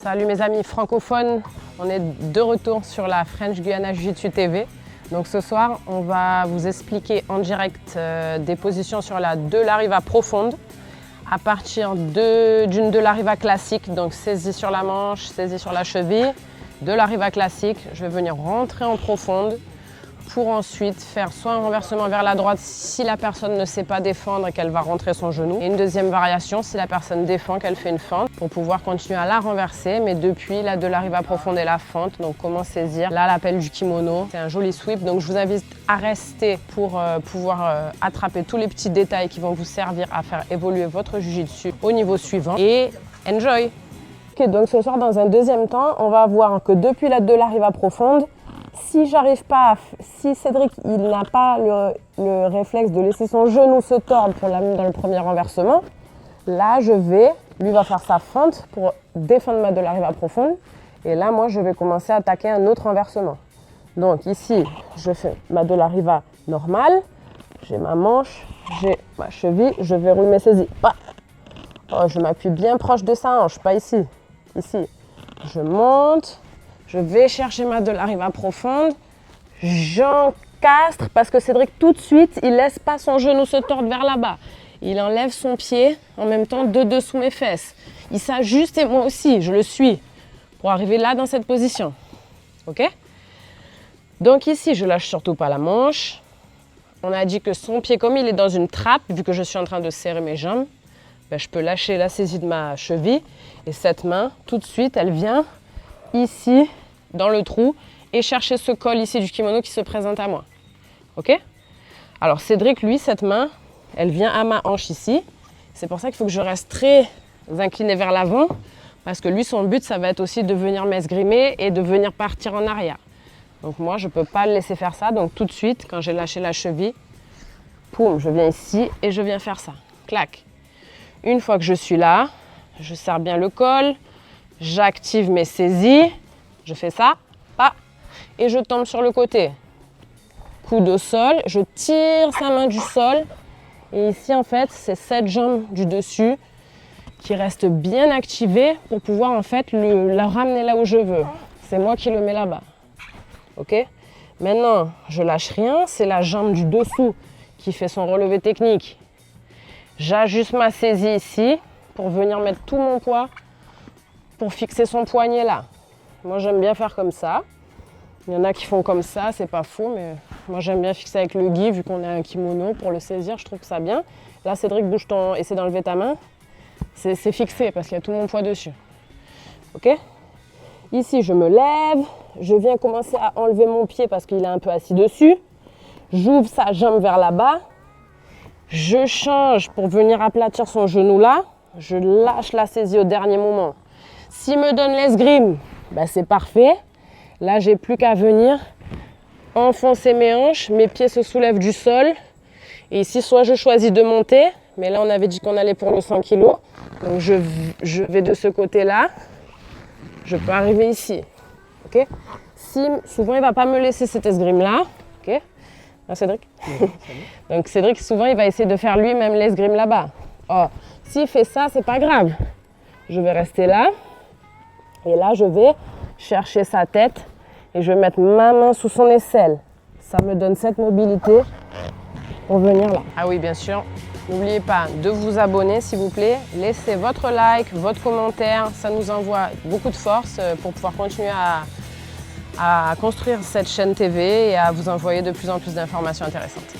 Salut mes amis francophones, on est de retour sur la French Guiana Jiu-Jitsu TV. Donc ce soir, on va vous expliquer en direct des positions sur la de la riva profonde à partir d'une de la riva classique, donc saisie sur la manche, saisie sur la cheville, de la riva classique. Je vais venir rentrer en profonde pour ensuite faire soit un renversement vers la droite si la personne ne sait pas défendre et qu'elle va rentrer son genou. Et une deuxième variation si la personne défend, qu'elle fait une fente pour pouvoir continuer à la renverser, mais depuis la de la riva profonde et la fente. Donc comment saisir? Là, l'appel du kimono, c'est un joli sweep. Donc je vous invite à rester pour pouvoir attraper tous les petits détails qui vont vous servir à faire évoluer votre jiu-jitsu au niveau suivant. Et enjoy! Ok, donc ce soir, dans un deuxième temps, on va voir que depuis la de la riva profonde, si j'arrive pas, si Cédric il n'a pas le réflexe de laisser son genou se tordre pour l'amener dans le premier renversement, là lui va faire sa fente pour défendre ma de la riva profonde. Et là, moi, je vais commencer à attaquer un autre renversement. Donc ici, je fais ma de la riva normale, j'ai ma manche, j'ai ma cheville, je verrouille mes saisies. Oh, je m'appuie bien proche de sa hanche, pas ici. Ici, je monte. Je vais chercher ma de la riva profonde, j'encastre parce que Cédric tout de suite, il laisse pas son genou se tordre vers là-bas. Il enlève son pied en même temps de dessous mes fesses. Il s'ajuste et moi aussi, je le suis pour arriver là dans cette position. Ok? Donc ici, je lâche surtout pas la manche. On a dit que son pied, comme il est dans une trappe, vu que je suis en train de serrer mes jambes, ben, je peux lâcher la saisie de ma cheville et cette main, tout de suite, elle vient ici dans le trou et chercher ce col ici du kimono qui se présente à moi. Ok? Alors Cédric, lui, cette main, elle vient à ma hanche ici. C'est pour ça qu'il faut que je reste très incliné vers l'avant parce que lui, son but, ça va être aussi de venir m'esgrimer et de venir partir en arrière. Donc moi, je ne peux pas le laisser faire ça. Donc tout de suite, quand j'ai lâché la cheville, poum, je viens ici et je viens faire ça. Clac. Une fois que je suis là, je serre bien le col. J'active mes saisies, je fais ça, et je tombe sur le côté. Coude au sol, je tire sa main du sol. Et ici, en fait, c'est cette jambe du dessus qui reste bien activée pour pouvoir, en fait, la ramener là où je veux. C'est moi qui le mets là-bas. Ok? Maintenant, je lâche rien, c'est la jambe du dessous qui fait son relevé technique. J'ajuste ma saisie ici pour venir mettre tout mon poids pour fixer son poignet là. Moi j'aime bien faire comme ça. Il y en a qui font comme ça, c'est pas faux, mais moi j'aime bien fixer avec le gi vu qu'on a un kimono pour le saisir, je trouve que ça bien. Là Cédric, bouge essaie d'enlever ta main. C'est fixé parce qu'il y a tout mon poids dessus. Ok? Ici je me lève, je viens commencer à enlever mon pied parce qu'il est un peu assis dessus. J'ouvre sa jambe vers là-bas. Je change pour venir aplatir son genou là. Je lâche la saisie au dernier moment. S'il me donne l'esgrime, ben c'est parfait. Là, j'ai plus qu'à venir enfoncer mes hanches, mes pieds se soulèvent du sol. Et ici, soit je choisis de monter, mais là, on avait dit qu'on allait pour le 100 kg. Donc, je vais de ce côté-là. Je peux arriver ici. Okay? Souvent, il ne va pas me laisser cet esgrime-là. Okay? Ah, Cédric? Donc, Cédric, souvent, il va essayer de faire lui-même l'esgrime là-bas. Oh, s'il fait ça, c'est pas grave. Je vais rester là. Et là, je vais chercher sa tête et je vais mettre ma main sous son aisselle. Ça me donne cette mobilité pour venir là. Ah oui, bien sûr. N'oubliez pas de vous abonner, s'il vous plaît. Laissez votre like, votre commentaire. Ça nous envoie beaucoup de force pour pouvoir continuer à construire cette chaîne TV et à vous envoyer de plus en plus d'informations intéressantes.